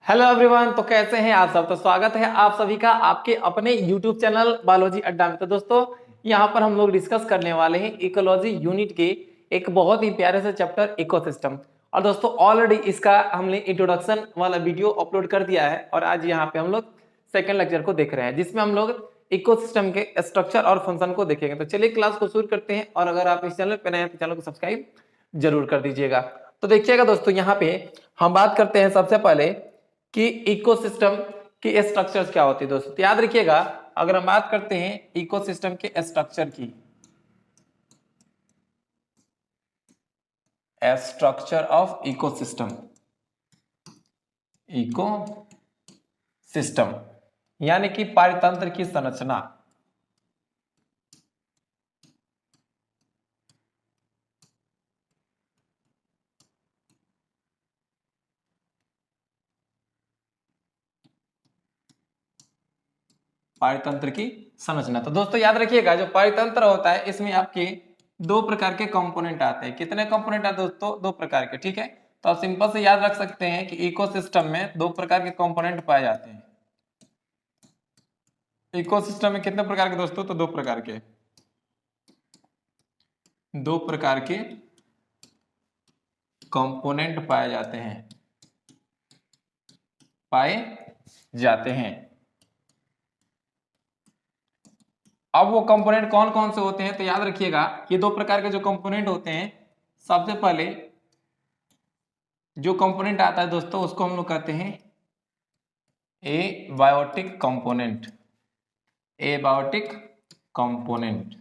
Hello everyone. तो कैसे हैं आप सब। तो स्वागत है आप सभी का आपके अपने यूट्यूब चैनल बायोलॉजी अड्डा में। तो दोस्तों यहाँ पर हम लोग डिस्कस करने वाले हैं इकोलॉजी यूनिट के एक बहुत ही प्यारे से चैप्टर इकोसिस्टम। और दोस्तों ऑलरेडी इसका हमने इंट्रोडक्शन वाला वीडियो अपलोड कर दिया है और आज यहाँ पे हम लोग सेकेंड लेक्चर को देख रहे हैं जिसमें हम लोग इकोसिस्टम के स्ट्रक्चर और फंक्शन को देखेंगे। तो चलिए क्लास को शुरू करते हैं और अगर आप इस चैनल पर नए हैं तो चैनल को सब्सक्राइब जरूर कर दीजिएगा। तो देखिएगा दोस्तों यहाँ पे हम बात करते हैं सबसे पहले कि इकोसिस्टम की स्ट्रक्चर्स क्या होती है। दोस्तों तो याद रखिएगा अगर हम बात करते हैं इकोसिस्टम के स्ट्रक्चर की, स्ट्रक्चर ऑफ इकोसिस्टम, इकोसिस्टम यानी कि पारितंत्र की संरचना। पारितंत्र की संरचना। तो दोस्तों याद रखिएगा जो पारितंत्र होता है इसमें आपके दो प्रकार के कंपोनेंट आते हैं। कितने कंपोनेंट आते हैं दोस्तों? दो प्रकार के। ठीक है, तो आप सिंपल से याद रख सकते हैं कि इकोसिस्टम में दो प्रकार के कंपोनेंट पाए जाते हैं। इकोसिस्टम में कितने प्रकार के दोस्तों? तो दो प्रकार के कंपोनेंट पाए जाते हैं। अब वो कंपोनेंट कौन कौन से होते हैं? तो याद रखिएगा ये दो प्रकार के जो कंपोनेंट होते हैं, सबसे पहले जो कंपोनेंट आता है दोस्तों उसको हम लोग कहते हैं एबायोटिक कंपोनेंट। एबायोटिक कंपोनेंट,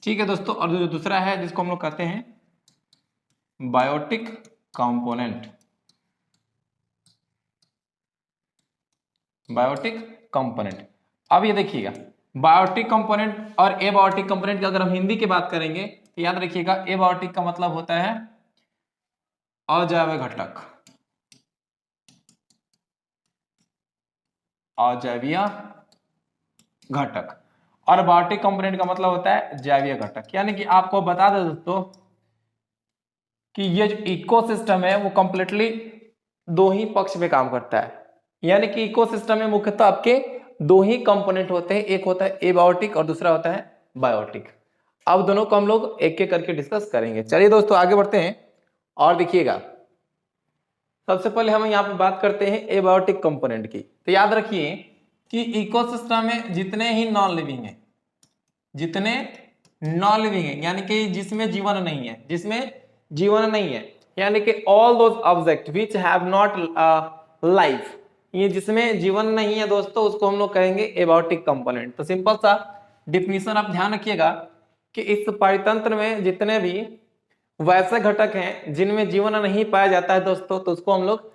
ठीक है दोस्तों। और जो दूसरा है जिसको हम लोग कहते हैं बायोटिक कंपोनेंट। Biotic component. अब ये देखिएगा बायोटिक कंपोनेंट और एबायोटिक कंपोनेंट की अगर हम हिंदी की बात करेंगे तो याद रखिएगा एबायोटिक का मतलब होता है अजैव घटक, अजैवीय घटक। और बायोटिक कंपोनेंट का मतलब होता है जैवीय घटक। यानी कि आपको बता दें दोस्तों कि ये जो इकोसिस्टम है वो कंप्लीटली दो ही पक्ष में काम करता है। यानी कि इकोसिस्टम में मुख्यतः आपके दो ही कंपोनेंट होते हैं, एक होता है एबायोटिक और दूसरा होता है बायोटिक। अब दोनों को हम लोग एक एक करके डिस्कस करेंगे। चलिए दोस्तों आगे बढ़ते हैं और देखिएगा सबसे पहले हम यहाँ पे बात करते हैं एबायोटिक कंपोनेंट की। तो याद रखिए कि इकोसिस्टम में जितने ही नॉन लिविंग है, जितने नॉन लिविंग है यानी कि जिसमें जीवन नहीं है, जिसमें जीवन नहीं है यानी कि all those object which have not life, ये जिसमें जीवन नहीं है दोस्तों उसको हम लोग कहेंगे एबायोटिक कंपोनेंट। तो सिंपल सा डिफिनीशन आप ध्यान रखिएगा कि इस परितंत्र में जितने भी वैसे घटक हैं जिनमें जीवन नहीं पाया जाता है दोस्तों तो उसको हम लोग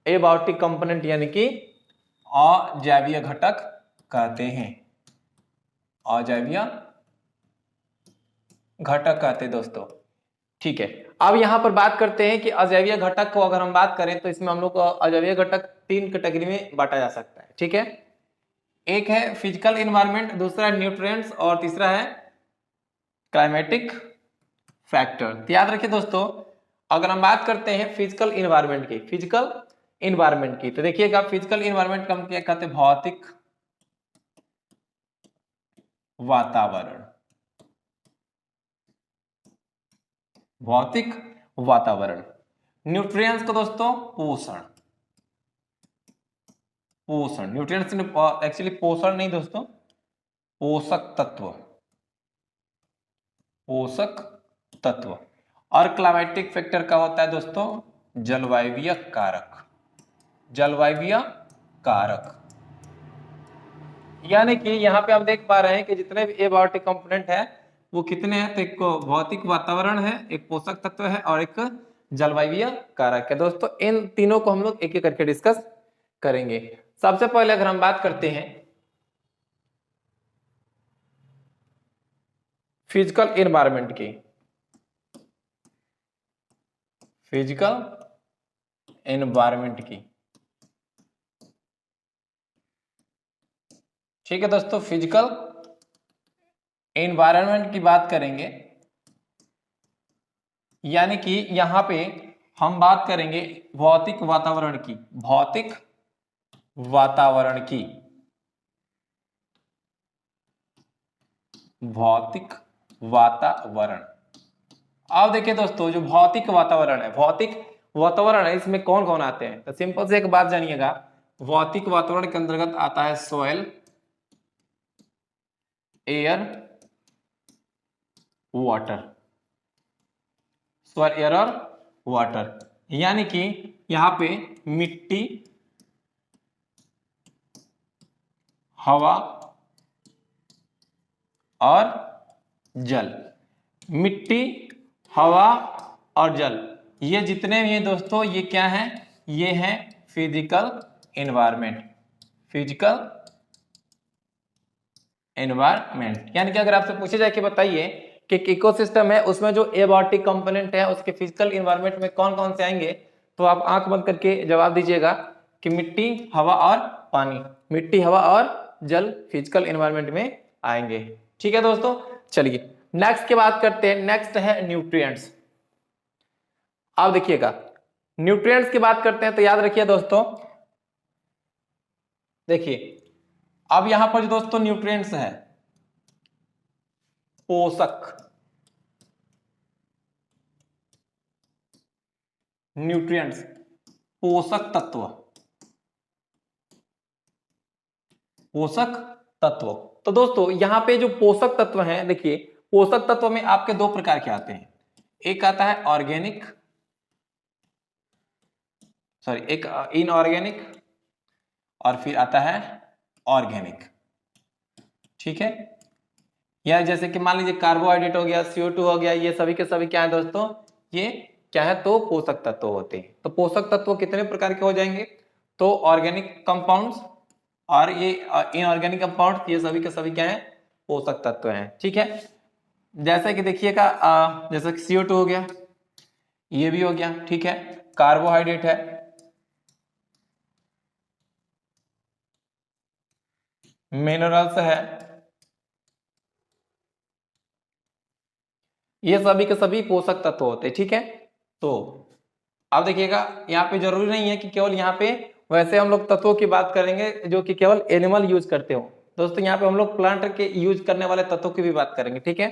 एबायोटिक कंपोनेंट यानी कि अजैवीय घटक कहते हैं। अजैवीय घटक कहते हैं दोस्तों। ठीक है, अब यहां पर बात करते हैं कि अजैवीय घटक को अगर हम बात करें तो इसमें हम लोग को अजैवीय घटक तीन कैटेगरी में बांटा जा सकता है। ठीक है, एक है फिजिकल इन्वायरमेंट, दूसरा है न्यूट्रिएंट्स और तीसरा है क्लाइमेटिक फैक्टर। तो याद रखिए दोस्तों अगर हम बात करते हैं फिजिकल इन्वायरमेंट की, फिजिकल इन्वायरमेंट की, तो देखिएगा फिजिकल इन्वायरमेंट का हम क्या कहते हैं? भौतिक वातावरण। भौतिक वातावरण। न्यूट्रिएंट्स को दोस्तों पोषण। पोषण न्यूट्रिएंट्स एक्चुअली पोषण नहीं दोस्तों, पोषक तत्व। पोषक तत्व। और क्लाइमेटिक फैक्टर का होता है दोस्तों जलवायवीय कारक। जलवायवीय कारक यानी कि यहाँ पे हम देख पा रहे हैं कि जितने भी एबायोटिक कंपोनेंट है वो कितने हैं? तो एक भौतिक वातावरण है, एक पोषक तत्व है और एक जलवायवीय कारक है। दोस्तों इन तीनों को हम लोग एक एक करके डिस्कस करेंगे। सबसे पहले अगर हम बात करते हैं फिजिकल एनवायरनमेंट की, फिजिकल एनवायरनमेंट की, ठीक है दोस्तों, फिजिकल एनवायरनमेंट की बात करेंगे यानी कि यहां पे हम बात करेंगे भौतिक वातावरण की, भौतिक वातावरण की, भौतिक वातावरण। अब देखिए दोस्तों, जो भौतिक वातावरण है, भौतिक वातावरण है, इसमें कौन कौन आते हैं? तो सिंपल से एक बात जानिएगा, भौतिक वातावरण के अंतर्गत आता है soil, air, water, soil, air और वाटर। यानी कि यहां पे मिट्टी, हवा और जल, मिट्टी, हवा और जल, ये जितने भी हैं दोस्तों, ये क्या हैं? ये हैं फिजिकल एनवायरनमेंट, फिजिकल एनवायरनमेंट। यानी कि अगर आपसे पूछे जाए कि बताइए कि इकोसिस्टम है, उसमें जो एबायोटिक कंपोनेंट है उसके फिजिकल एनवायरनमेंट में कौन कौन से आएंगे, तो आप आंख बंद करके जवाब दीजिएगा कि मिट्टी, हवा और पानी, मिट्टी, हवा और जल फिजिकल एनवायरनमेंट में आएंगे। ठीक है दोस्तों, चलिए नेक्स्ट की बात करते हैं। नेक्स्ट है न्यूट्रिएंट्स। अब देखिएगा, न्यूट्रिएंट्स की बात करते हैं तो याद रखिए दोस्तों, देखिए अब यहां पर जो दोस्तों न्यूट्रिएंट्स है, पोषक, न्यूट्रिएंट्स, पोषक तत्व, पोषक तत्व। तो दोस्तों यहां पे जो पोषक तत्व हैं, देखिए पोषक तत्व में आपके दो प्रकार के आते हैं, एक आता है ऑर्गेनिक, सॉरी एक इनऑर्गेनिक, और फिर आता है ऑर्गेनिक। ठीक है, या जैसे कि मान लीजिए कार्बोहाइड्रेट हो गया, CO2 हो गया, ये सभी के सभी क्या है दोस्तों, ये क्या है, तो पोषक तत्व होते हैं। तो पोषक तत्व कितने प्रकार के हो जाएंगे, तो ऑर्गेनिक कंपाउंड्स और ये इनऑर्गेनिक कंपाउंड्स, ये सभी के सभी क्या है, पोषक तत्व हैं। ठीक है, जैसे कि देखिएगा जैसे कि CO2 हो गया, ये भी हो गया। ठीक है, कार्बोहाइड्रेट है, मिनरल्स है, ये सभी के सभी पोषक तत्व होते हैं। ठीक है, तो अब देखिएगा यहाँ पे जरूरी नहीं है कि केवल यहाँ पे वैसे हम लोग तत्वों की बात करेंगे जो कि केवल एनिमल यूज करते हो दोस्तों, यहाँ पे हम लोग प्लांट के यूज करने वाले तत्वों की भी बात करेंगे। ठीक है,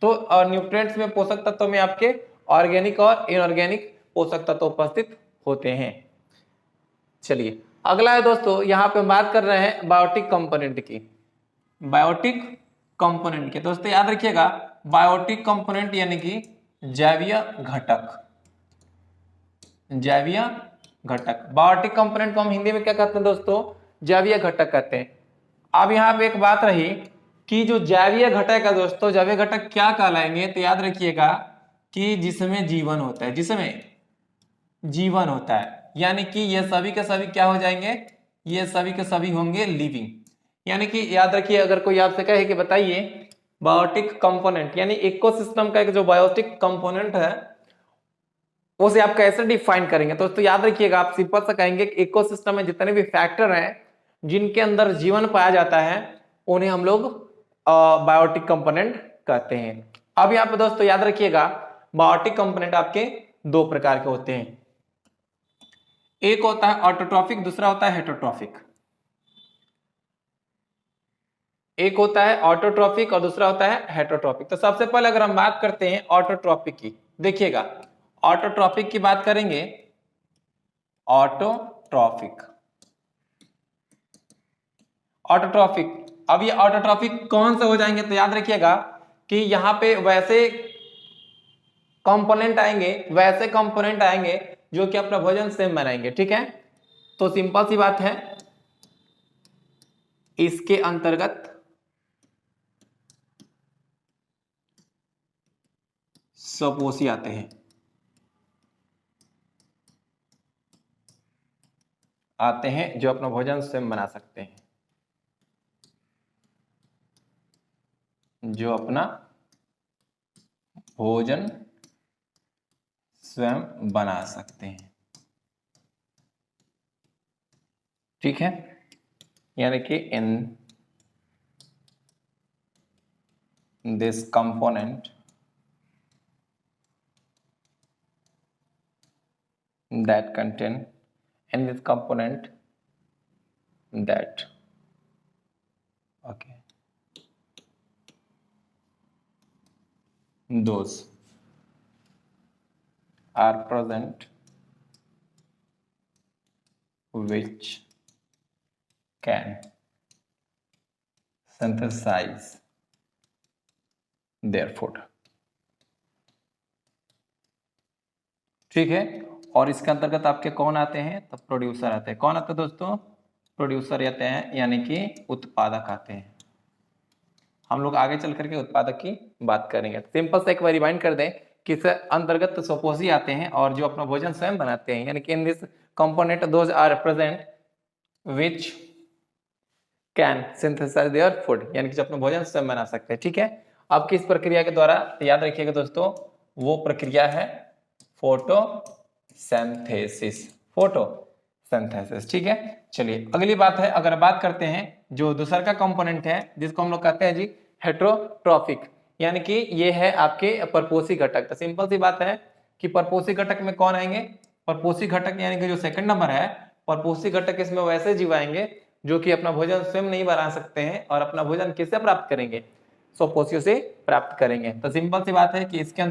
तो न्यूट्रिएंट्स में, पोषक तत्व में आपके ऑर्गेनिक और इनऑर्गेनिक पोषक तत्व उपस्थित होते हैं। चलिए अगला है दोस्तों, यहाँ पे हम बात कर रहे हैं बायोटिक कंपोनेंट की, बायोटिक कंपोनेंट के। दोस्तों याद रखिएगा, बायोटिक कंपोनेंट यानी कि जैवीय घटक, जैवीय घटक। बायोटिक कंपोनेंट को हम हिंदी में क्या कहते हैं दोस्तों, जैवीय घटक कहते हैं। अब यहाँ पे एक बात रही कि जो जैवीय घटक है दोस्तों, जैवीय घटक क्या कहलाएंगे, तो याद रखिएगा कि जिसमें जीवन होता है, जिसमें जीवन होता है, यानी कि ये सभी के सभी क्या हो जाएंगे, ये सभी के सभी होंगे लिविंग। यानी कि याद रखिए, अगर कोई आपसे कहे कि बताइए बायोटिक कंपोनेंट यानी इकोसिस्टम का एक जो बायोटिक कंपोनेंट है उसे आप कैसे डिफाइन करेंगे, तो याद रखिएगा आप सिंपल से कहेंगे कि इकोसिस्टम में जितने भी फैक्टर हैं जिनके अंदर जीवन पाया जाता है उन्हें हम लोग बायोटिक कंपोनेंट कहते हैं। अब यहाँ पे दोस्तों याद रखिएगा, बायोटिक कंपोनेंट आपके दो प्रकार के होते हैं, एक होता है ऑटोट्रॉफिक, दूसरा होता है हेटरोट्रॉफिक। एक होता है ऑटोट्रॉफिक और दूसरा होता है हेटरोट्रॉफिक। तो सबसे पहले अगर हम बात करते हैं ऑटोट्रॉफिक की, देखिएगा ऑटोट्रॉफिक की बात करेंगे, ऑटोट्रॉफिक, ऑटोट्रॉफिक। अब ये ऑटोट्रॉफिक कौन से हो जाएंगे, तो याद रखिएगा कि यहां पे वैसे कंपोनेंट आएंगे, वैसे कंपोनेंट आएंगे जो कि अपना भोजन सेम बनाएंगे। ठीक है, तो सिंपल सी बात है, इसके अंतर्गत स्वपोषी आते हैं, आते हैं जो अपना भोजन स्वयं बना सकते हैं, जो अपना भोजन स्वयं बना सकते हैं। ठीक है, यानी कि in this component that contain in this component that okay those are present which can synthesize their food। ठीक है, और इसके अंतर्गत आपके कौन आते हैं? तो प्रोड्यूसर आते हैं। कौन आते हैं दोस्तों? प्रोड्यूसर आते हैं, यानी कि उत्पादक आते हैं। हम लोग आगे चल करके उत्पादक की बात करेंगे। सिंपल से एक बार रिवाइंड कर दें कि इस अंतर्गत स्वपोषी आते हैं और जो अपना भोजन स्वयं बनाते हैं, यानी कि in this component those are present which can synthesize their food, यानी कि जो अपना भोजन स्वयं बना सकते हैं। ठीक है, अब किस प्रक्रिया के द्वारा? याद रखिएगा दोस्तों, वो प्रक्रिया है फोटोसिंथेसिस। फोटोसिंथेसिस, ठीक है। चलिए अगली बात है, अगर बात करते हैं जो दूसरा का कंपोनेंट है जिसको हम लोग कहते हैं जी हेट्रोट्रॉफिक, यानी कि ये है आपके परपोषी घटक। तो सिंपल सी बात है कि परपोषी घटक में कौन आएंगे? परपोषी घटक यानी कि जो सेकंड नंबर है, परपोषी घटक इसमें वैसे जीव आएंगे जो कि अपना भोजन स्वयं नहीं बना सकते हैं और अपना भोजन किससे प्राप्त करेंगे? स्वपोषियों से प्राप्त करेंगे। तो सिंपल सी बात है कि इसके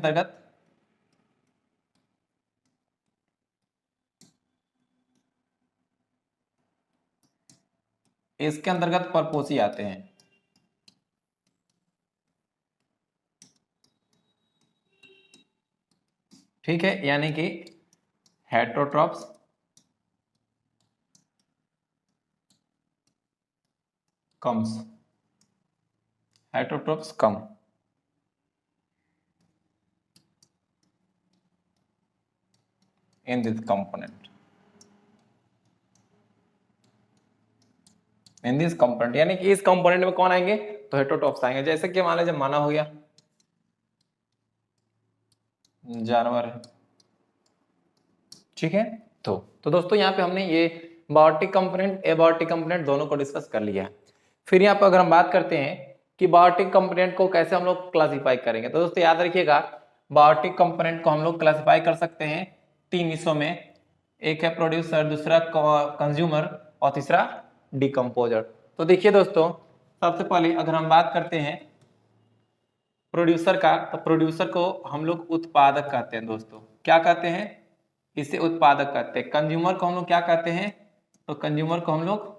अंतर्गत परपोषी आते हैं। ठीक है, यानी कि heterotrophs come in this component, यानी कि इस कंपोनेंट में कौन आएंगे? तो हेट्रोट्रॉप्स आएंगे। जैसे कि मान लीजिए माना हो गया जानवर है। ठीक है, तो दोस्तों यहाँ पे हमने ये बायोटिक कंपोनेंट एबायोटिक कंपोनेंट दोनों को डिस्कस कर लिया है। फिर यहाँ पे अगर हम बात करते हैं कि बायोटिक कंपोनेंट को कैसे हम लोग क्लासिफाई करेंगे, तो दोस्तों याद रखिएगा बायोटिक कंपोनेंट को हम लोग क्लासिफाई कर सकते हैं 3 हिस्सों में। एक है प्रोड्यूसर, दूसरा कंज्यूमर और तीसरा डिकम्पोजर। तो देखिए दोस्तों, सबसे पहले अगर हम बात करते हैं प्रोड्यूसर का, तो प्रोड्यूसर को हम लोग उत्पादक कहते हैं दोस्तों। क्या कहते हैं? इसे उत्पादक कहते हैं। कंज्यूमर को हम लोग क्या कहते हैं? तो कंज्यूमर को हम लोग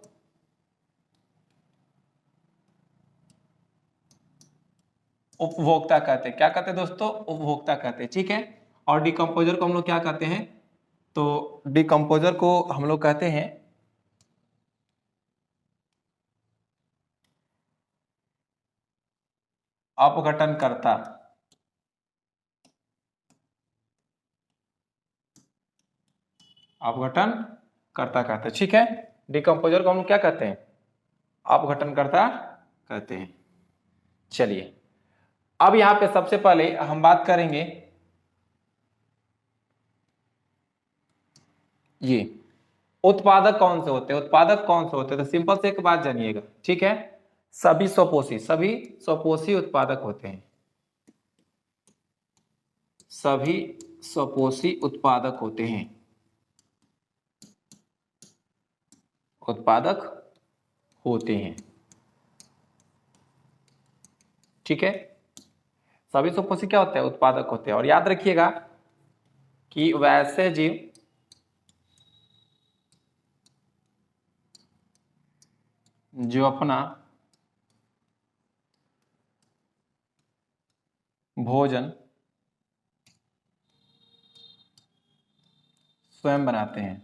उपभोक्ता कहते हैं। क्या कहते हैं दोस्तों? उपभोक्ता कहते हैं। ठीक है, और डिकम्पोजर को हम लोग क्या कहते हैं? तो डिकम्पोजर को हम लोग कहते हैं अपघटनकर्ता। अपघटनकर्ता कहते हैं। ठीक है, डिकम्पोजर को हम लोग क्या कहते हैं? अपघटनकर्ता कहते हैं। चलिए अब यहां पे सबसे पहले हम बात करेंगे ये उत्पादक कौन से होते हैं। उत्पादक कौन से होते हैं? तो सिंपल से एक बात जानिएगा, ठीक है, सभी स्वपोषी उत्पादक होते हैं। सभी स्वपोषी उत्पादक होते हैं, उत्पादक होते हैं। ठीक है, सभी स्वपोषी क्या होते हैं? उत्पादक होते हैं। और याद रखिएगा कि वैसे जीव जो अपना भोजन स्वयं बनाते हैं,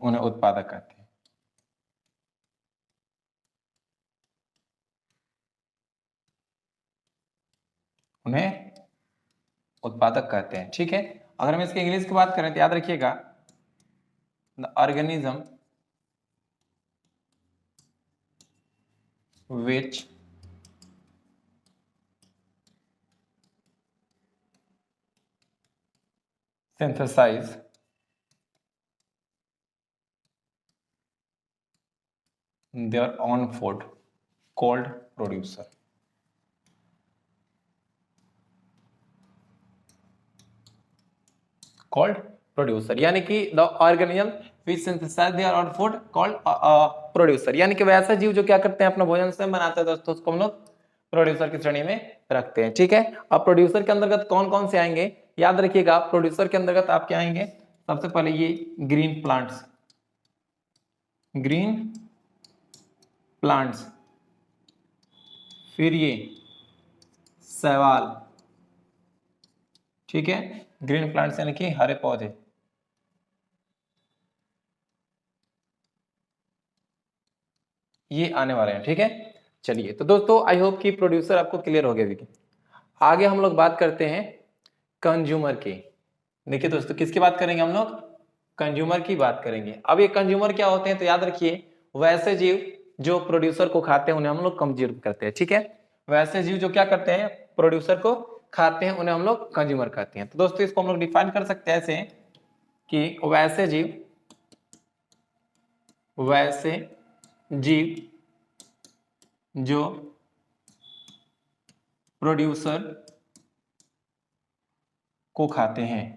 उन्हें उत्पादक कहते हैं। उन्हें उत्पादक कहते हैं। ठीक है, अगर हम इसके इंग्लिश की बात करें तो याद रखिएगा the organism which synthesize their own food called producer। Called producer, यानी कि the organism which synthesize their own food called producer, यानी कि वैसा जीव जो क्या करते हैं अपना भोजन स्वयं बनाते हैं दोस्तों, उसको हम लोग प्रोड्यूसर की श्रेणी में रखते हैं। ठीक है, अब प्रोड्यूसर के अंतर्गत कौन कौन से आएंगे, याद रखिएगा प्रोड्यूसर के अंतर्गत आप क्या आएंगे, सबसे पहले ये ग्रीन प्लांट्स, ग्रीन प्लांट्स, फिर ये शैवाल, ठीक है, ग्रीन प्लांट्स यानी कि हरे पौधे, ये आने वाले हैं। ठीक है, चलिए तो दोस्तों आई होप कि प्रोड्यूसर आपको क्लियर हो गया भी। आगे हम लोग बात करते हैं कंज्यूमर की। देखिए दोस्तों किसकी बात करेंगे हम लोग, कंज्यूमर की बात करेंगे। अब ये कंज्यूमर क्या होते हैं, तो याद रखिए वैसे जीव जो प्रोड्यूसर को खाते हैं उन्हें हम लोग कंज्यूम करते हैं। ठीक है, वैसे जीव जो क्या करते हैं प्रोड्यूसर को खाते हैं उन्हें हम लोग कंज्यूमर कहते हैं। तो दोस्तों इसको हम लोग डिफाइन कर सकते हैं ऐसे कि वैसे जीव जो प्रोड्यूसर को खाते हैं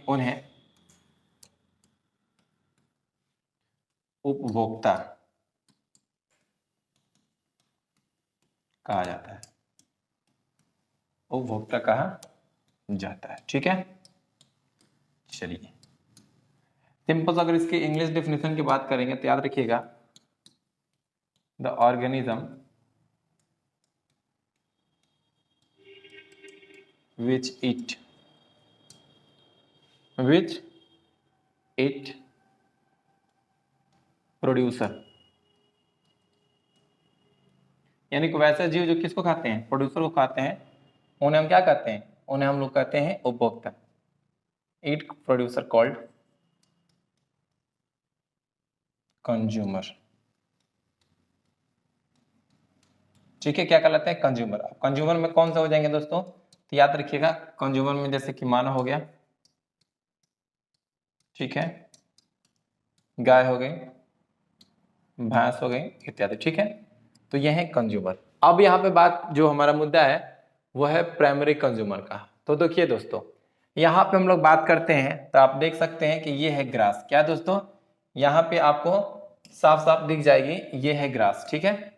उन्हें उपभोक्ता कहा जाता है, उपभोक्ता कहा जाता है। ठीक है, चलिए सिंपल अगर इसके इंग्लिश डेफिनेशन की बात करेंगे तो याद रखिएगा the organism which it producer, यानी कि वैसे जीव जो किसको खाते हैं, प्रोड्यूसर को खाते हैं, उन्हें हम क्या कहते हैं, उन्हें हम लोग कहते हैं उपभोक्ता। It producer called consumer. ठीक है, क्या कहलाते हैं कंज्यूमर। कंज्यूमर में कौन सा हो जाएंगे दोस्तों, तो याद रखिएगा कंज्यूमर में जैसे कि मानव हो गया, ठीक है, गाय हो गई, भैंस हो गई इत्यादि। ठीक है, तो यह है कंज्यूमर। अब यहाँ पे बात जो हमारा मुद्दा है वो है प्राइमरी कंज्यूमर का। तो देखिए दोस्तों यहाँ पे हम लोग बात करते हैं तो आप देख सकते हैं कि ये है ग्रास। क्या दोस्तों, यहाँ पे आपको साफ साफ दिख जाएगी, ये है ग्रास। ठीक है,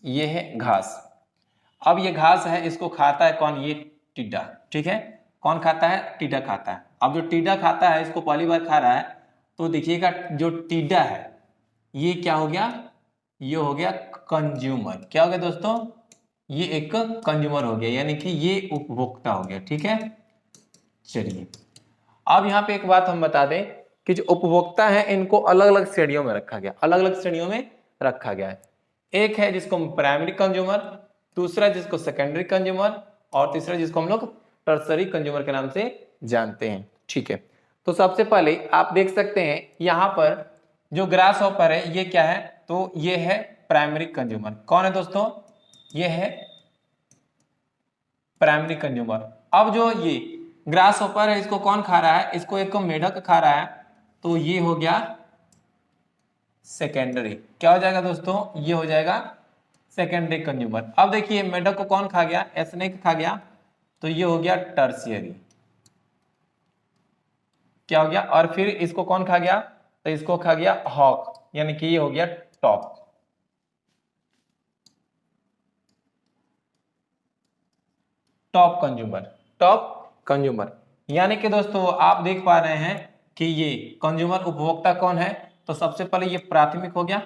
ये है घास। अब ये घास है, इसको खाता है कौन, ये टिड्डा। ठीक है, कौन खाता है, टिड्डा खाता है। अब जो टिड्डा खाता है इसको पहली बार खा रहा है, तो देखिएगा जो टिड्डा है ये क्या हो गया, ये हो गया कंज्यूमर। क्या हो गया दोस्तों, ये एक कंज्यूमर हो गया, यानी कि ये उपभोक्ता हो गया। ठीक है, चलिए अब यहाँ पे एक बात हम बता दें कि जो उपभोक्ता है इनको अलग अलग श्रेणियों में रखा गया, अलग अलग श्रेणियों में रखा गया है। एक है जिसको हम प्राइमरी कंज्यूमर, दूसरा जिसको सेकेंडरी कंज्यूमर, और तीसरा जिसको हम लोग टर्सरी कंज्यूमर के नाम से जानते हैं। ठीक है, तो सबसे पहले आप देख सकते हैं यहाँ पर जो ग्रास हॉपर है ये क्या है, तो ये है प्राइमरी कंज्यूमर। कौन है दोस्तों, ये है प्राइमरी कंज्यूमर। अब जो ये ग्रास हॉपर है इसको कौन खा रहा है, इसको एक मेढक खा रहा है, तो ये हो गया सेकेंडरी। क्या हो जाएगा दोस्तों, ये हो जाएगा सेकेंडरी कंज्यूमर। अब देखिए मेढक को कौन खा गया, स्नेक खा गया, तो ये हो गया टर्शियरी। क्या हो गया, और फिर इसको कौन खा गया, तो इसको खा गया हॉक, यानी कि ये हो गया टॉप। टॉप कंज्यूमर, यानी कि दोस्तों आप देख पा रहे हैं कि ये कंज्यूमर उपभोक्ता कौन है, तो सबसे पहले ये प्राथमिक हो गया,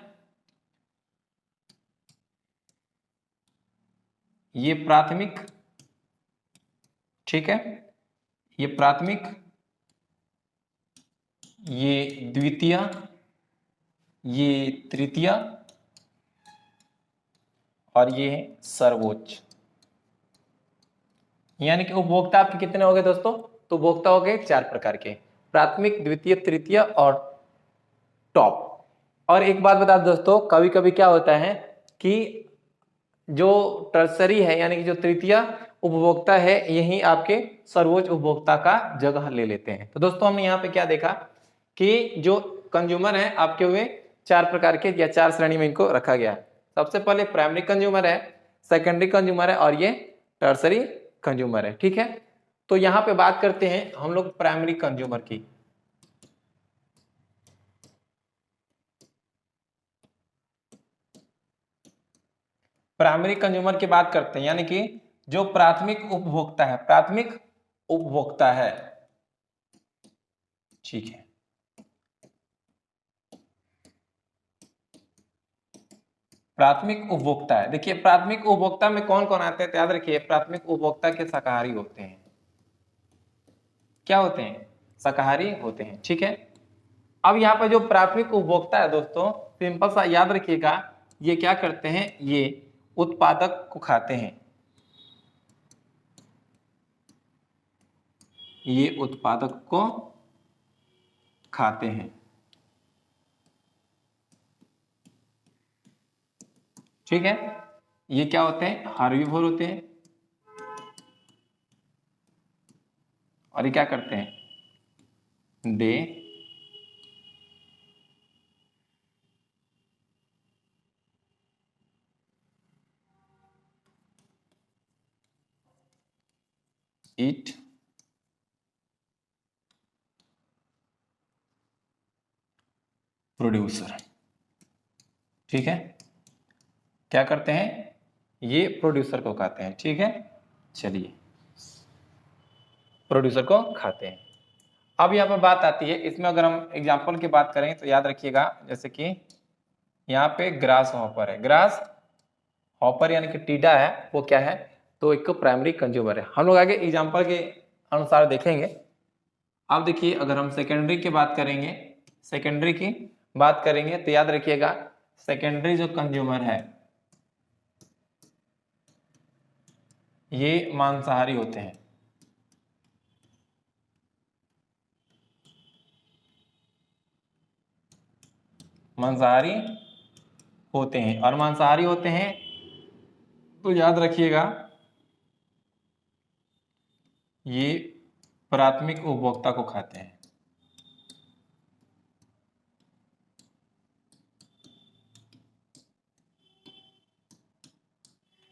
ये प्राथमिक, ठीक है, ये प्राथमिक, ये द्वितीय, ये तृतीय, और ये सर्वोच्च। यानी कि उपभोक्ता आपके कितने हो गए दोस्तों, तो उपभोक्ता हो गए 4 प्रकार के, प्राथमिक, द्वितीय, तृतीय और टॉप। और एक बात बता दोस्तों, कभी कभी क्या होता है कि जो टर्सरी है यानी कि जो तृतीय उपभोक्ता है यही आपके सर्वोच्च उपभोक्ता का जगह ले लेते हैं। तो दोस्तों हमने यहाँ पे क्या देखा कि जो कंज्यूमर है आपके हुए 4 प्रकार के या 4 श्रेणी में इनको रखा गया है। सबसे पहले प्राइमरी कंज्यूमर है, सेकेंडरी कंज्यूमर है और ये टर्सरी कंज्यूमर है। ठीक है, तो यहां पे बात करते हैं हम लोग प्राइमरी कंज्यूमर की। प्राइमरी कंज्यूमर की बात करते हैं, यानी कि जो प्राथमिक उपभोक्ता है, प्राथमिक उपभोक्ता है। ठीक है, प्राथमिक उपभोक्ता है। देखिए प्राथमिक उपभोक्ता में कौन कौन आते हैं, तो याद रखिए प्राथमिक उपभोक्ता के शाकाहारी होते हैं। क्या होते हैं? शाकाहारी होते हैं। ठीक है, अब यहाँ पे जो प्राथमिक उपभोक्ता है दोस्तों, सिंपल सा याद रखिएगा, ये क्या करते हैं, ये उत्पादक को खाते हैं, ये उत्पादक को खाते हैं। ठीक है, ये क्या होते हैं, हार्बिवोर होते हैं, और ये क्या करते हैं, दे ईट प्रोड्यूसर। ठीक है, क्या करते हैं, ये प्रोड्यूसर को खाते हैं। ठीक है, चलिए प्रोड्यूसर को खाते हैं। अब यहाँ पर बात आती है, इसमें अगर हम एग्जाम्पल की बात करें तो याद रखिएगा, जैसे कि यहाँ पे ग्रास हॉपर है, ग्रास हॉपर यानी कि टीडा है, वो क्या है, तो एक प्राइमरी कंज्यूमर है। हम लोग आगे एग्जाम्पल के अनुसार देखेंगे। अब देखिए अगर हम सेकेंडरी की बात करेंगे, सेकेंडरी की बात करेंगे तो याद रखिएगा सेकेंडरी जो कंज्यूमर है ये मांसाहारी होते हैं। मांसाहारी होते हैं, और मांसाहारी होते हैं तो याद रखिएगा ये प्राथमिक उपभोक्ता को खाते हैं,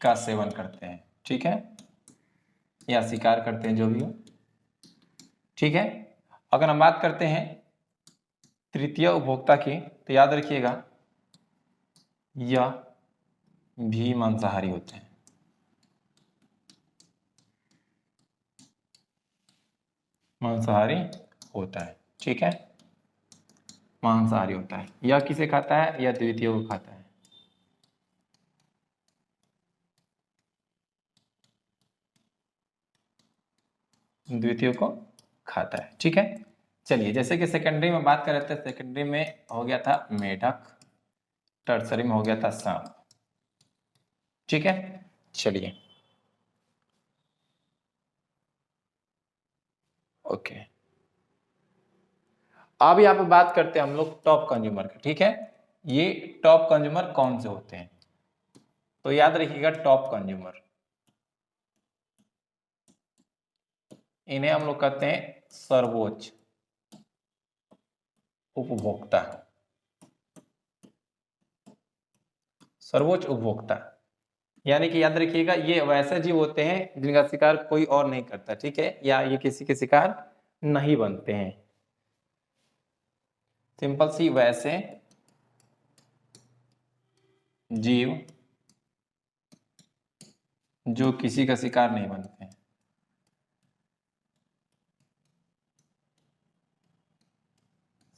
का सेवन करते हैं। ठीक है, या शिकार करते हैं, जो भी हो। ठीक है, अगर हम बात करते हैं तृतीय उपभोक्ता की तो याद रखिएगा यह भी मांसाहारी होते हैं। मांसाहारी होता है। ठीक है, मांसाहारी होता है। यह किसे खाता है, यह द्वितीय को खाता है। द्वितीय को खाता है। ठीक है, चलिए जैसे कि सेकेंडरी में बात कर रहे थे, सेकेंडरी में हो गया था मेढक, टर्सरी में हो गया था सांप। ठीक है, चलिए ओके। अब यहाँ पे बात करते हैं हम लोग टॉप कंज्यूमर की। ठीक है, ये टॉप कंज्यूमर कौन से होते हैं, तो याद रखिएगा टॉप कंज्यूमर, इन्हें हम लोग कहते हैं सर्वोच्च उपभोक्ता। सर्वोच्च उपभोक्ता यानी कि याद रखिएगा ये वैसे जीव होते हैं जिनका शिकार कोई और नहीं करता। ठीक है, या ये किसी के शिकार नहीं बनते हैं। सिंपल सी, वैसे जीव जो किसी का शिकार नहीं बनते हैं।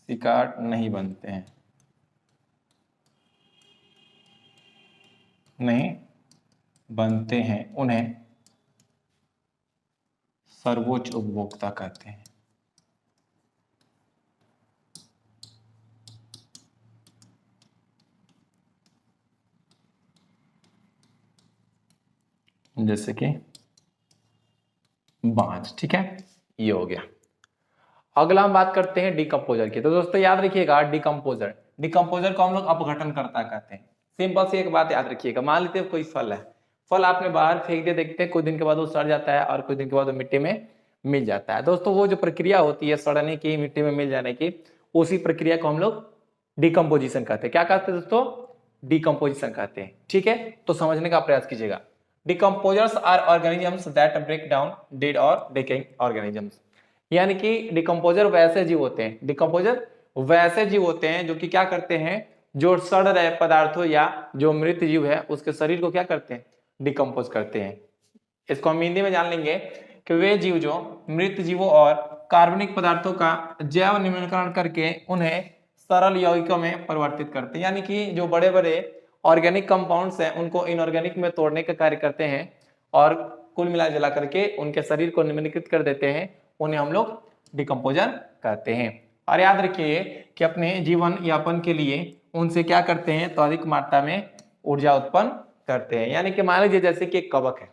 शिकार नहीं बनते हैं, नहीं बनते हैं, उन्हें सर्वोच्च उपभोक्ता कहते हैं। जैसे कि बाज। ठीक है, ये हो गया। अगला हम बात करते हैं डिकम्पोजर की। तो दोस्तों याद रखिएगा डिकम्पोजर, डिकम्पोजर को हम लोग अपघटनकर्ता कहते हैं। सिंपल सी एक बात याद रखिएगा, मान लीजिए कोई फल है, फल आपने बाहर फेंक दिया, देखते हैं कुछ दिन के बाद वो सड़ जाता है और कुछ दिन के बाद वो मिट्टी में मिल जाता है। दोस्तों वो जो प्रक्रिया होती है सड़ने की, मिट्टी में मिल जाने की, उसी प्रक्रिया को हम लोग डिकम्पोजिशन कहते हैं। क्या कहते हैं दोस्तों, डिकम्पोजिशन कहते हैं। ठीक है, तो समझने का प्रयास कीजिएगा। Decomposers are organisms that break down dead और डिकेइंग ऑर्गेनिजम्स, यानी कि डिकम्पोजर वैसे जीव होते हैं, डिकम्पोजर वैसे जीव होते हैं जो कि क्या करते हैं, जो सड़ रहे पदार्थों या जो मृत जीव है उसके शरीर को क्या करते हैं, डिकम्पोज करते हैं। इसको हम हिंदी में जान लेंगे कि वे जीव जो मृत जीवों और कार्बनिक पदार्थों का जैव निम्नीकरण करके उन्हें सरल यौगिकों में परिवर्तित करते हैं, यानी कि जो बड़े बड़े ऑर्गेनिक कंपाउंड्स हैं उनको इनऑर्गेनिक में तोड़ने का कार्य करते हैं और कुल मिला जुला करके उनके शरीर को निम्नीकृत कर देते हैं, उन्हें हम लोग डिकम्पोजर कहते हैं। और याद रखिए कि अपने जीवन यापन के लिए उनसे क्या करते हैं, तो अधिक मात्रा में ऊर्जा उत्पन्न करते हैं। यानी कि मान लीजिए जैसे कि एक कवक है,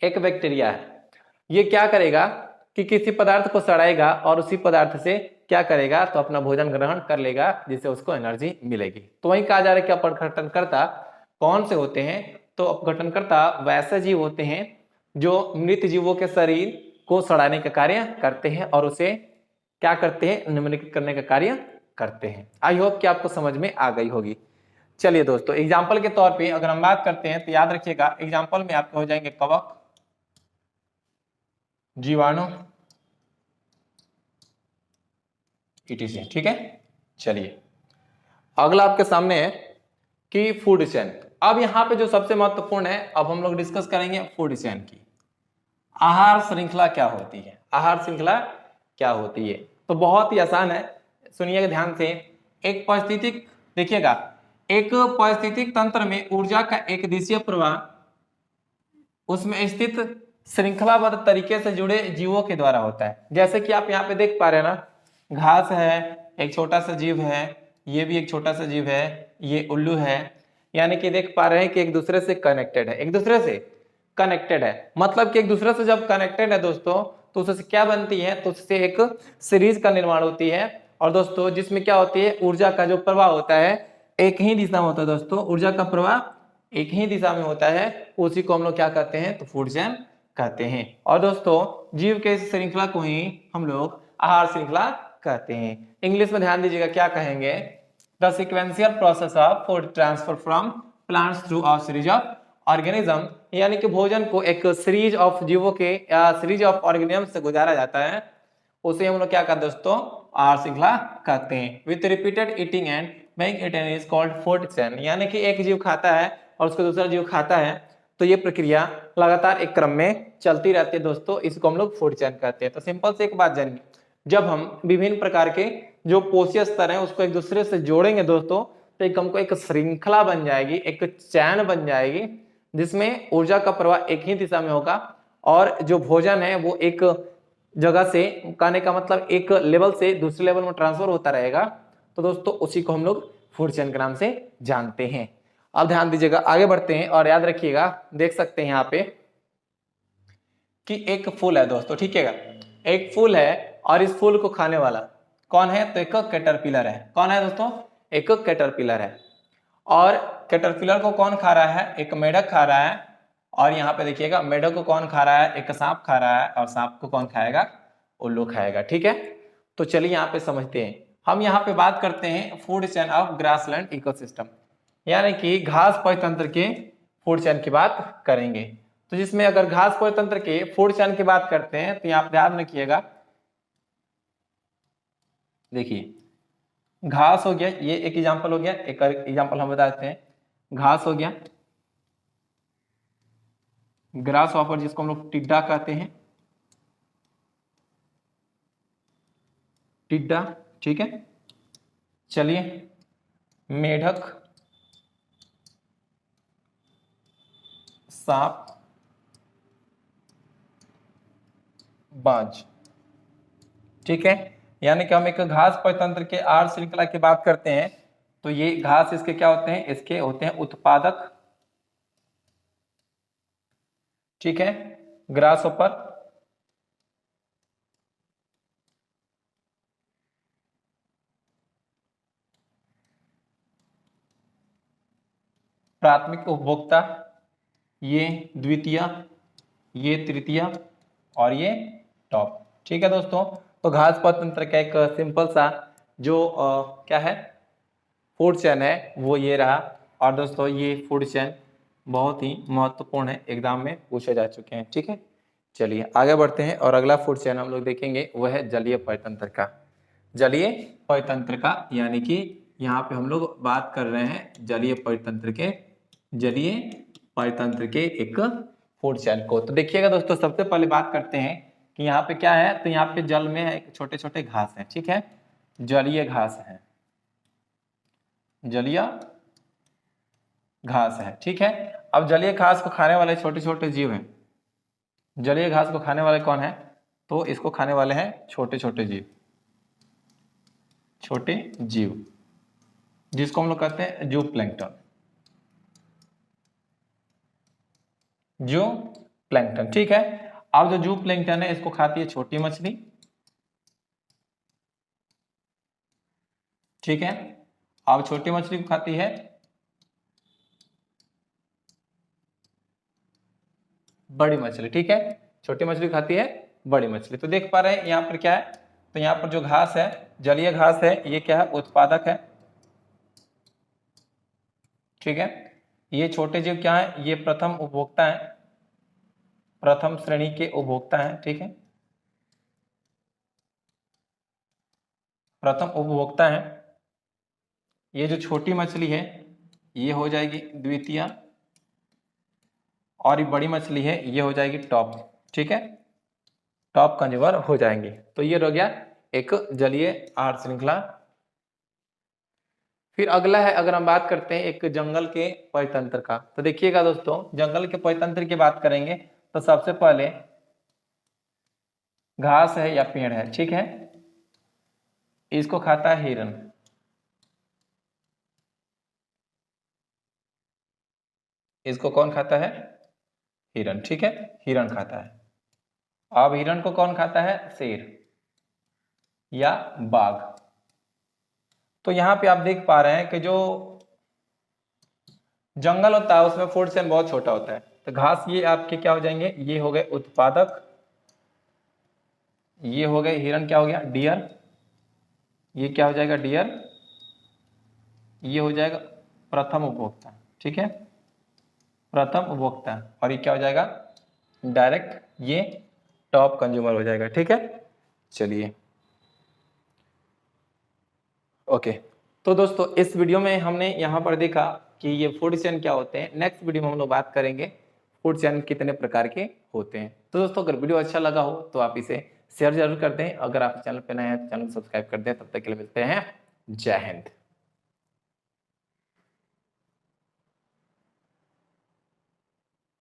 एक बैक्टीरिया है, ये क्या करेगा कि किसी पदार्थ को सड़ाएगा और उसी पदार्थ से क्या करेगा, तो अपना भोजन ग्रहण कर लेगा जिससे उसको एनर्जी मिलेगी। तो वही कहा जा रहा है कि अपघटनकर्ता कौन से होते हैं, तो अपघटनकर्ता वैसे जीव होते हैं जो मृत जीवों के शरीर को सड़ाने का कार्य करते हैं और उसे क्या करते हैं, निम्नलिखित करने का कार्य करते हैं। आई होप कि आपको समझ में आ गई होगी। चलिए दोस्तों, एग्जाम्पल के तौर पे अगर हम बात करते हैं तो याद रखिएगा एग्जाम्पल में आपके हो जाएंगे कवक, जीवाणु, etc। ठीक है, चलिए अगला आपके सामने है कि फूड चेन। अब यहाँ पे जो सबसे महत्वपूर्ण है, अब हम लोग डिस्कस करेंगे फूड चेन की। आहार श्रृंखला क्या होती है, आहार श्रृंखला क्या होती है, तो बहुत ही आसान है, सुनिएगा ध्यान से। एक पारिस्थितिक, देखिएगा, एक पारिस्थितिक तंत्र में ऊर्जा का एक दिशीय प्रवाह उसमें स्थित श्रृंखलाबद्ध तरीके से जुड़े जीवों के द्वारा होता है। जैसे कि आप यहाँ पे देख पा रहे हैं ना, घास है, एक छोटा सा जीव है, ये भी एक छोटा सा जीव है, ये उल्लू है, यानी कि देख पा रहे हैं कि एक दूसरे से कनेक्टेड है, एक दूसरे से कनेक्टेड है। मतलब कि एक दूसरे से जब कनेक्टेड है दोस्तों, तो उससे क्या बनती है, तो उससे एक सीरीज का निर्माण होती है। और दोस्तों जिसमें क्या होती है, ऊर्जा का जो प्रवाह होता है एक ही दिशा में होता है। दोस्तों ऊर्जा का प्रवाह एक ही दिशा में होता है, उसी को हम लोग क्या कहते हैं, तो फूड चेन कहते हैं। और दोस्तों जीव के इस श्रृंखला को ही हम लोग आहार श्रृंखला कहते हैं। इंग्लिश में ध्यान दीजिएगा, क्या कहेंगे, the sequential process of food transfer from plants through a series of organism, यानी कि भोजन को एक सीरीज ऑफ जीवों के या सीरीज ऑफ ऑर्गेनिज्म से गुजारा जाता है, उसे हम लोग क्या कहते हैं दोस्तों, आहार श्रृंखला कहते हैं। With repeated eating and being eaten is called food chain, यानी कि एक जीव खाता है और उसको दूसरा जीव खाता है, तो ये प्रक्रिया लगातार एक क्रम में चलती रहती है दोस्तों, इसको हम लोग फूड चेन कहते हैं। तो सिंपल से एक बात जानिए, जब हम विभिन्न प्रकार के जो पोषक स्तर हैं उसको एक दूसरे से जोड़ेंगे दोस्तों, तो एक हमको एक श्रृंखला बन जाएगी, एक चैन बन जाएगी, जिसमें ऊर्जा का प्रवाह एक ही दिशा में होगा और जो भोजन है वो एक जगह से, कहने का मतलब एक लेवल से दूसरे लेवल में ट्रांसफर होता रहेगा। तो दोस्तों उसी को हम लोग फूड चेन के नाम से जानते हैं। अब ध्यान दीजिएगा, आगे बढ़ते हैं और याद रखिएगा, देख सकते हैं यहाँ पे कि एक फूल है दोस्तों, ठीक है, एक फूल है और इस फूल को खाने वाला कौन है, तो एक कैटरपिलर है। कौन है दोस्तों, एक कैटरपिलर है। और कैटरपिलर को कौन खा रहा है, एक मेढक खा रहा है। और यहाँ पे देखिएगा मेढक को कौन खा रहा है, एक सांप खा रहा है, और सांप को कौन खाएगा, उल्लू खाएगा। ठीक है, तो चलिए यहाँ पे समझते हैं। हम यहाँ पे बात करते हैं food chain of grassland ecosystem, यानी कि घास परितंत्र के फूड चेन की बात करेंगे। तो जिसमें अगर घास परितंत्र के फूड चेन की बात करते हैं तो यहाँ पे ध्यान रखिएगा, देखिए घास हो गया, ये एक एग्जांपल हो गया, एक एग्जांपल हम बता देते हैं, घास हो गया, ग्रास हॉपर जिसको हम लोग टिड्डा कहते हैं, टिड्डा, ठीक है। चलिए मेढक, सांप, बाज, ठीक है। यानी कि हम एक घास परितंत्र के आहार श्रृंखला की बात करते हैं, तो ये घास इसके क्या होते हैं, इसके होते हैं उत्पादक, ठीक है, ग्रास हॉपर, प्राथमिक उपभोक्ता, ये द्वितीय, ये तृतीय और ये टॉप, ठीक है दोस्तों। तो घास परितंत्र का एक सिंपल सा जो क्या है, फूड चेन है वो ये रहा। और दोस्तों ये फूड चेन बहुत ही महत्वपूर्ण है, एग्जाम में पूछे जा चुके हैं। ठीक है, चलिए आगे बढ़ते हैं और अगला फूड चेन हम लोग देखेंगे वह है जलीय परितंत्र का। जलीय परितंत्र का यानी कि यहाँ पे हम लोग बात कर रहे हैं जलीय परितंत्र के एक फूड चेन को। तो देखिएगा दोस्तों, सबसे पहले बात करते हैं कि यहाँ पे क्या है। तो यहाँ पे जल में है छोटे छोटे घास है। ठीक है, जलीय घास है, जलीय घास है। ठीक है, अब जलीय घास को खाने वाले छोटे छोटे जीव हैं। जलीय घास को खाने वाले कौन है? तो इसको खाने वाले हैं छोटे छोटे जीव, छोटे जीव जिसको हम लोग कहते हैं जूप्लैंक्टन, जूप्लैंक्टन। ठीक है, अब जो जूप्लैंक्टन है इसको खाती है छोटी मछली। ठीक है, अब छोटी मछली को खाती है बड़ी मछली। ठीक है, छोटी मछली खाती है बड़ी मछली। तो देख पा रहे हैं यहाँ पर क्या है। तो यहाँ पर जो घास है, जलीय घास है, ये क्या है? उत्पादक है। ठीक है, ये छोटे जीव क्या है? ये प्रथम उपभोक्ता है, प्रथम श्रेणी के उपभोक्ता हैं। ठीक है, प्रथम उपभोक्ता है। ये जो छोटी मछली है ये हो जाएगी द्वितीय, और ये बड़ी मछली है ये हो जाएगी टॉप। ठीक है, टॉप कंज्यूमर हो जाएंगे। तो ये हो गया एक जलीय आहार श्रृंखला। फिर अगला है, अगर हम बात करते हैं एक जंगल के परितंत्र का। तो देखिएगा दोस्तों, जंगल के परितंत्र की बात करेंगे तो सबसे पहले घास है या पेड़ है। ठीक है, इसको खाता है हिरन। इसको कौन खाता है? हिरन। ठीक है, हिरन खाता है। अब हिरन को कौन खाता है? शेर या बाघ। तो यहां पे आप देख पा रहे हैं कि जो जंगल होता है उसमें फूड चेन बहुत छोटा होता है। तो घास ये आपके क्या हो जाएंगे? ये हो गए उत्पादक, ये हो गए हिरन, क्या हो गया? डियर। ये क्या हो जाएगा? डियर। ये हो जाएगा प्रथम उपभोक्ता। ठीक है, प्रथम उपभोक्ता। और ये क्या हो जाएगा? डायरेक्ट, ये टॉप कंज्यूमर हो जाएगा। ठीक है, चलिए ओके। तो दोस्तों इस वीडियो में हमने यहाँ पर देखा कि ये फूड चेन क्या होते हैं। नेक्स्ट वीडियो में हम लोग बात करेंगे फूड चेन कितने प्रकार के होते हैं। तो दोस्तों अगर वीडियो अच्छा लगा हो तो आप इसे शेयर जरूर कर दें। अगर आप चैनल पर नए हैं तो चैनल को सब्सक्राइब कर दें। तब तक के लिए मिलते हैं, जय हिंद।